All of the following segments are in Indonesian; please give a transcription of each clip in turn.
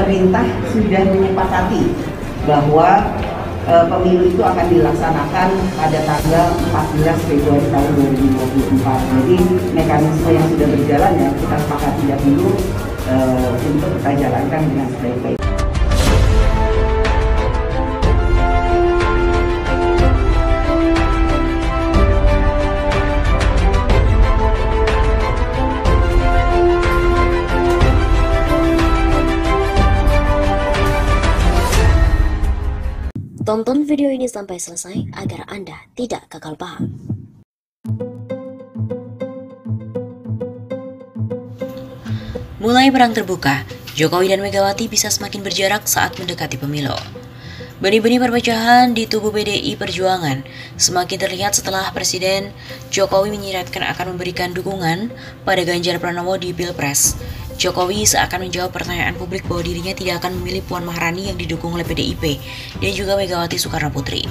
pemerintah sudah menyepakati bahwa pemilu itu akan dilaksanakan pada tanggal 14 Februari tahun 2024. Jadi mekanisme yang sudah berjalan ya kita sepakati dahulu untuk kita jalankan dengan sebaik-baiknya. Tonton video ini sampai selesai agar Anda tidak gagal paham. Mulai perang terbuka, Jokowi dan Megawati bisa semakin berjarak saat mendekati pemilu. Benih-benih perpecahan di tubuh PDI Perjuangan semakin terlihat setelah Presiden Jokowi menyiratkan akan memberikan dukungan pada Ganjar Pranowo di Pilpres. Jokowi seakan menjawab pertanyaan publik bahwa dirinya tidak akan memilih Puan Maharani yang didukung oleh PDIP dan juga Megawati Soekarno Putri.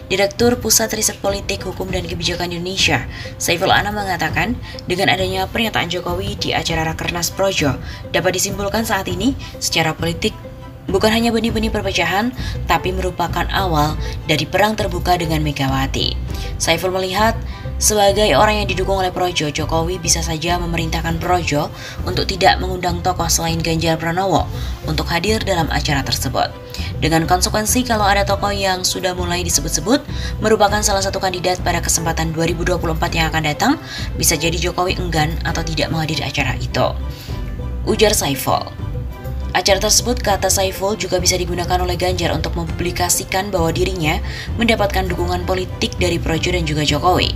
Direktur Pusat Riset Politik, Hukum dan Kebijakan Indonesia, Saiful Anam mengatakan, dengan adanya pernyataan Jokowi di acara Rakernas Projo, dapat disimpulkan saat ini secara politik bukan hanya benih-benih perpecahan, tapi merupakan awal dari perang terbuka dengan Megawati. Saiful melihat, sebagai orang yang didukung oleh Projo, Jokowi bisa saja memerintahkan Projo untuk tidak mengundang tokoh selain Ganjar Pranowo untuk hadir dalam acara tersebut. Dengan konsekuensi kalau ada tokoh yang sudah mulai disebut-sebut merupakan salah satu kandidat pada kesempatan 2024 yang akan datang, bisa jadi Jokowi enggan atau tidak menghadiri acara itu. Ujar Saiful. Acara tersebut, kata Saiful, juga bisa digunakan oleh Ganjar untuk mempublikasikan bahwa dirinya mendapatkan dukungan politik dari Projo dan juga Jokowi.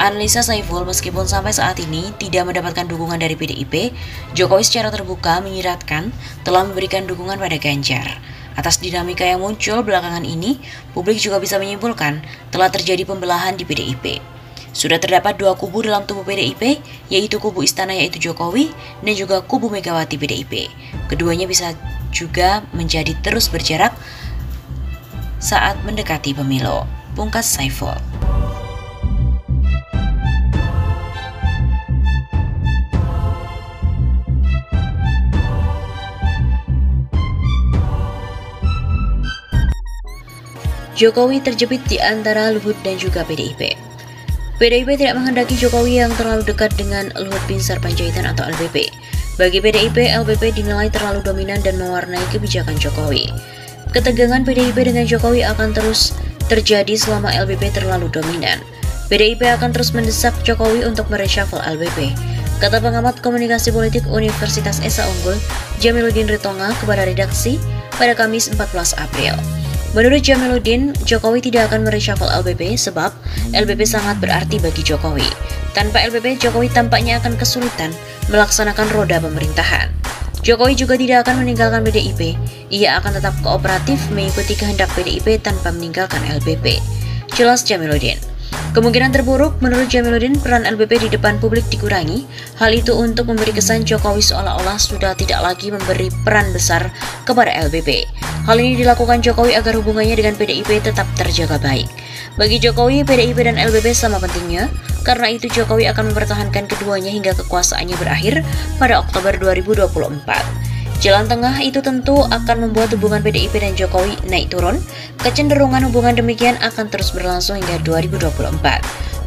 Analisa Saiful, meskipun sampai saat ini tidak mendapatkan dukungan dari PDIP, Jokowi secara terbuka menyiratkan telah memberikan dukungan pada Ganjar. Atas dinamika yang muncul belakangan ini, publik juga bisa menyimpulkan telah terjadi pembelahan di PDIP. Sudah terdapat dua kubu dalam tubuh PDIP, yaitu kubu istana yaitu Jokowi dan juga kubu Megawati PDIP. Keduanya bisa juga menjadi terus berjarak saat mendekati pemilu, pungkas Saiful. Jokowi terjepit di antara Luhut dan juga PDIP. PDIP tidak menghendaki Jokowi yang terlalu dekat dengan Luhut Binsar Panjaitan atau LBP. Bagi PDIP, LBP dinilai terlalu dominan dan mewarnai kebijakan Jokowi. Ketegangan PDIP dengan Jokowi akan terus terjadi selama LBP terlalu dominan. PDIP akan terus mendesak Jokowi untuk mereshuffle LBP, kata pengamat komunikasi politik Universitas Esa Unggul, Jamiluddin Ritonga kepada redaksi pada Kamis 14 April. Menurut Jamiluddin, Jokowi tidak akan mereshuffle LBP sebab LBP sangat berarti bagi Jokowi. Tanpa LBP, Jokowi tampaknya akan kesulitan melaksanakan roda pemerintahan. Jokowi juga tidak akan meninggalkan PDIP, ia akan tetap kooperatif mengikuti kehendak PDIP tanpa meninggalkan LBP. Jelas Jamiluddin. Kemungkinan terburuk menurut Jamiluddin peran LBP di depan publik dikurangi, hal itu untuk memberi kesan Jokowi seolah-olah sudah tidak lagi memberi peran besar kepada LBP. Hal ini dilakukan Jokowi agar hubungannya dengan PDIP tetap terjaga baik. Bagi Jokowi, PDIP dan LBP sama pentingnya, karena itu Jokowi akan mempertahankan keduanya hingga kekuasaannya berakhir pada Oktober 2024. Jalan tengah itu tentu akan membuat hubungan PDIP dan Jokowi naik turun. Kecenderungan hubungan demikian akan terus berlangsung hingga 2024.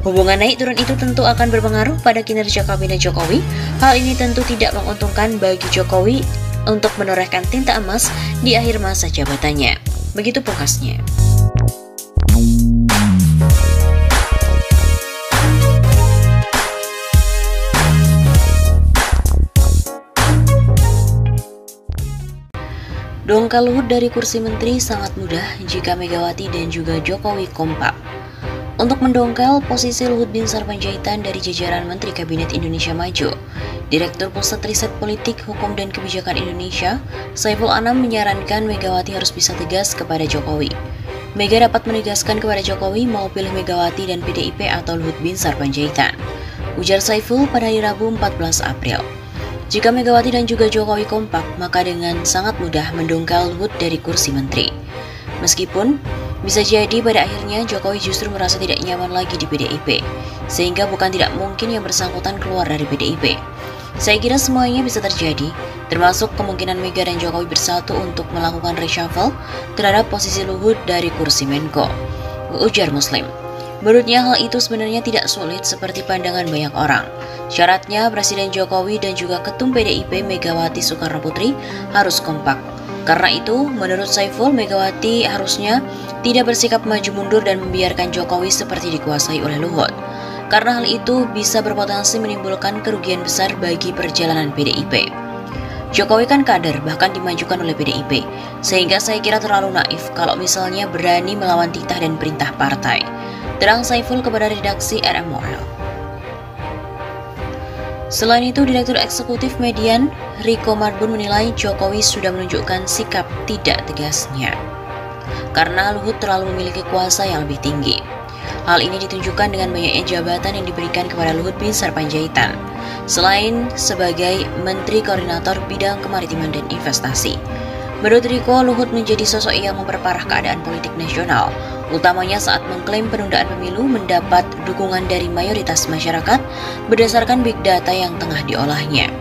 Hubungan naik turun itu tentu akan berpengaruh pada kinerja kabinet Jokowi. Hal ini tentu tidak menguntungkan bagi Jokowi untuk menorehkan tinta emas di akhir masa jabatannya. Begitu pungkasnya. Dongkal Luhut dari kursi menteri sangat mudah jika Megawati dan juga Jokowi kompak. Untuk mendongkal posisi Luhut Binsar Panjaitan dari jajaran Menteri Kabinet Indonesia Maju, Direktur Pusat Riset Politik, Hukum dan Kebijakan Indonesia, Saiful Anam menyarankan Megawati harus bisa tegas kepada Jokowi. Mega dapat menegaskan kepada Jokowi mau pilih Megawati dan PDIP atau Luhut Binsar Panjaitan, ujar Saiful pada hari Rabu 14 April. Jika Megawati dan juga Jokowi kompak, maka dengan sangat mudah mendongkal Luhut dari kursi menteri. Meskipun bisa jadi pada akhirnya Jokowi justru merasa tidak nyaman lagi di PDIP, sehingga bukan tidak mungkin yang bersangkutan keluar dari PDIP. Saya kira semuanya bisa terjadi, termasuk kemungkinan Mega dan Jokowi bersatu untuk melakukan reshuffle terhadap posisi Luhut dari kursi Menko, ujar Muslim. Menurutnya hal itu sebenarnya tidak sulit seperti pandangan banyak orang. Syaratnya Presiden Jokowi dan juga Ketum PDIP Megawati Soekarno Putri harus kompak. Karena itu, menurut Saiful, Megawati harusnya tidak bersikap maju mundur dan membiarkan Jokowi seperti dikuasai oleh Luhut. Karena hal itu bisa berpotensi menimbulkan kerugian besar bagi perjalanan PDIP. Jokowi kan kader, bahkan dimajukan oleh PDIP, sehingga saya kira terlalu naif kalau misalnya berani melawan titah dan perintah partai. Terang Saiful kepada redaksi RMOL. Selain itu, Direktur Eksekutif Median, Riko Marbun menilai Jokowi sudah menunjukkan sikap tidak tegasnya karena Luhut terlalu memiliki kuasa yang lebih tinggi. Hal ini ditunjukkan dengan banyaknya jabatan yang diberikan kepada Luhut bin Sarpanjaitan, selain sebagai Menteri Koordinator Bidang Kemaritiman dan Investasi. Menurut Riko, Luhut menjadi sosok yang memperparah keadaan politik nasional, utamanya saat mengklaim penundaan pemilu mendapat dukungan dari mayoritas masyarakat berdasarkan big data yang tengah diolahnya.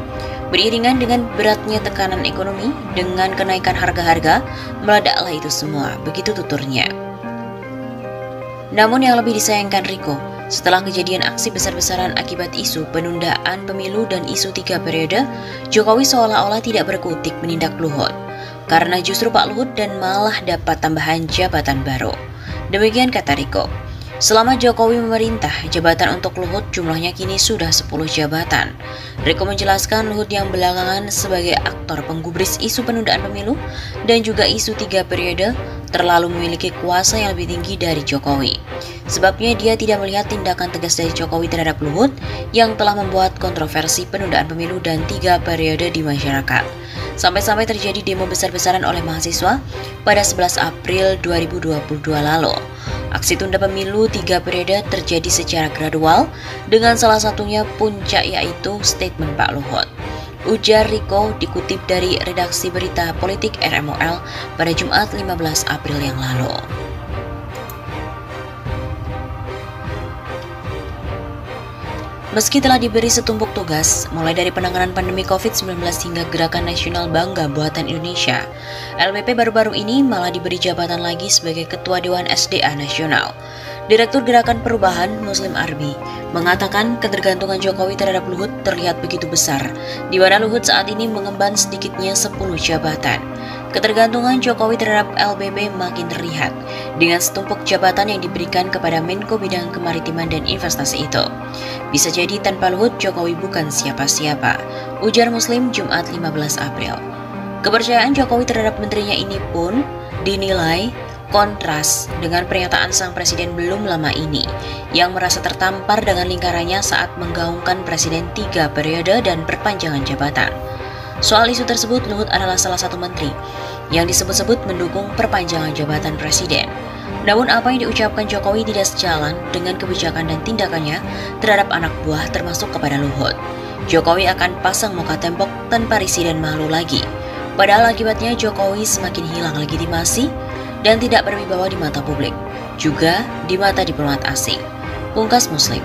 Beriringan dengan beratnya tekanan ekonomi, dengan kenaikan harga-harga, meledaklah itu semua, begitu tuturnya. Namun yang lebih disayangkan Riko, setelah kejadian aksi besar-besaran akibat isu penundaan pemilu dan isu 3 periode, Jokowi seolah-olah tidak berkutik menindak Luhut, karena justru Pak Luhut dan malah dapat tambahan jabatan baru. Demikian kata Riko. Selama Jokowi memerintah, jabatan untuk Luhut jumlahnya kini sudah 10 jabatan. Riko menjelaskan Luhut yang belakangan sebagai aktor penggubris isu penundaan pemilu dan juga isu 3 periode terlalu memiliki kuasa yang lebih tinggi dari Jokowi. Sebabnya dia tidak melihat tindakan tegas dari Jokowi terhadap Luhut yang telah membuat kontroversi penundaan pemilu dan 3 periode di masyarakat. Sampai-sampai terjadi demo besar-besaran oleh mahasiswa pada 11 April 2022 lalu. Aksi tunda pemilu 3 periode terjadi secara gradual dengan salah satunya puncak yaitu statement Pak Luhut. Ujar Riko dikutip dari redaksi berita politik RMOL pada Jumat 15 April yang lalu. Meski telah diberi setumpuk tugas, mulai dari penanganan pandemi COVID-19 hingga Gerakan Nasional Bangga Buatan Indonesia, LBP baru-baru ini malah diberi jabatan lagi sebagai Ketua Dewan SDA Nasional. Direktur Gerakan Perubahan Muslim Arbi mengatakan ketergantungan Jokowi terhadap Luhut terlihat begitu besar, di mana Luhut saat ini mengemban sedikitnya 10 jabatan. Ketergantungan Jokowi terhadap LBP makin terlihat dengan setumpuk jabatan yang diberikan kepada Menko Bidang Kemaritiman dan Investasi itu. Bisa jadi tanpa Luhut, Jokowi bukan siapa-siapa, ujar Muslim Jumat 15 April. Kepercayaan Jokowi terhadap menterinya ini pun dinilai kontras dengan pernyataan sang presiden belum lama ini yang merasa tertampar dengan lingkarannya saat menggaungkan presiden 3 periode dan perpanjangan jabatan. Soal isu tersebut, Luhut adalah salah satu menteri yang disebut-sebut mendukung perpanjangan jabatan presiden. Namun apa yang diucapkan Jokowi tidak sejalan dengan kebijakan dan tindakannya terhadap anak buah termasuk kepada Luhut. Jokowi akan pasang muka tembok tanpa risih dan malu lagi. Padahal akibatnya Jokowi semakin hilang legitimasi dan tidak berwibawa di mata publik, juga di mata diplomat asing. Pungkas Muslim.